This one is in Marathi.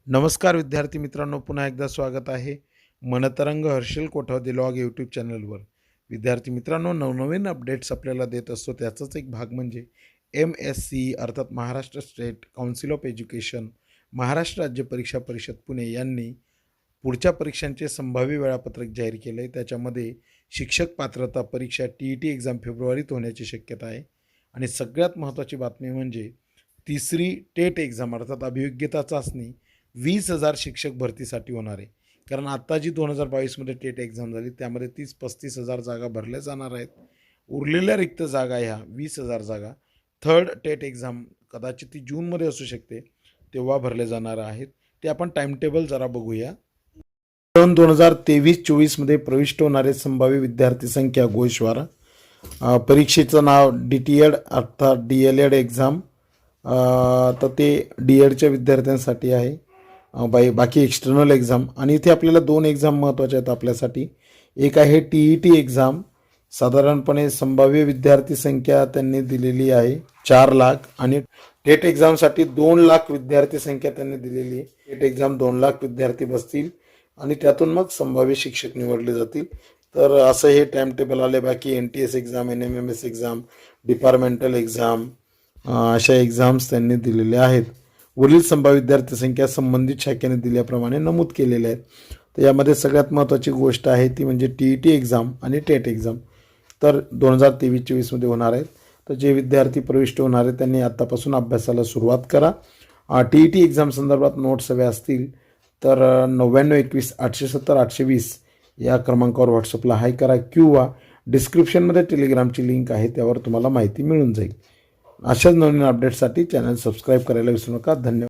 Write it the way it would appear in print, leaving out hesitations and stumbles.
नमस्कार विद्यार्थी मित्रांनो, पुन्हा एकदा स्वागत आहे मनतरंग हर्षल कोठावदे लॉग यूट्यूब चॅनलवर. विद्यार्थी मित्रांनो, नवनवीन अपडेट्स आपल्याला देत असतो. त्याचाच एक भाग म्हणजे MSc अर्थात Maharashtra state council of education, Maharashtra राज्य परीक्षा परिषद पुणे यांनी पुढच्या परीक्षांचे संभाव्य वेळापत्रक जाहीर केले आहे. त्याच्यामध्ये शिक्षक पात्रता परीक्षा TET एक्झाम फेब्रुवारीत होण्याची शक्यता आहे. आणि सगळ्यात महत्त्वाची बातमी म्हणजे तिसरी टेट एक्झाम अर्थात अभियोग्यता चाचणी 20,000 शिक्षक भरतीसाठी होणार आहे. कारण आत्ता जी 2022मध्ये टेट एक्झाम झाली त्यामध्ये 30-35 हजार जागा भरल्या जाणार आहेत. उरलेल्या रिक्त जागा ह्या 20,000 जागा थर्ड टेट एक्झाम कदाचित ती जूनमध्ये असू शकते तेव्हा भरले जाणार आहेत. ते आपण टाईमटेबल जरा बघूया. 2023-24मध्ये प्रविष्ट होणारे संभाव्य विद्यार्थी संख्या गोषवारा. परीक्षेचं नाव DTED अर्थात DLED एक्झाम. तर ते DEDच्या विद्यार्थ्यांसाठी आहे. बाकी एक्सटर्नल एक्झाम. आणि इथे आपल्याला 2 एक्झाम महत्त्वाच्या आहेत आपल्यासाठी. एक आहे TET एक्झाम. साधारणपणे संभाव्य विद्यार्थी संख्या त्यांनी दिलेली आहे 4 लाख. आणि टेट एक्झामसाठी 2 लाख विद्यार्थी संख्या त्यांनी दिलेली आहे. टेट एक्झाम 2 लाख विद्यार्थी बसतील आणि त्यातून मग संभाव्य शिक्षक निवडले जातील. तर असं हे टाईमटेबल आले. बाकी NTS exam, NMMS exam, departmental exam अशा एक्झाम्स त्यांनी दिलेल्या आहेत. वरील संभाव्य विद्यार्थी संख्या संबंधित शाखेने दिल्याप्रमाणे नमूद केलेल्या आहेत. तर यामध्ये सगळ्यात महत्त्वाची गोष्ट आहे ती म्हणजे TET एक्झाम आणि टेट एक्झाम तर 2023-24मध्ये होणार आहेत. तर जे विद्यार्थी प्रविष्ट होणार आहेत त्यांनी आत्तापासून अभ्यासाला सुरुवात करा. TET एक्झाम संदर्भात नोट्स हव्या असतील तर 9921-870-820 या क्रमांकावर व्हॉट्सअपला हाय करा किंवा डिस्क्रिप्शनमध्ये टेलिग्रामची लिंक आहे त्यावर तुम्हाला माहिती मिळून जाईल. अशाच नवीन अपडेट्ससाठी चॅनल सबस्क्राईब करायला विसरू नका. धन्यवाद.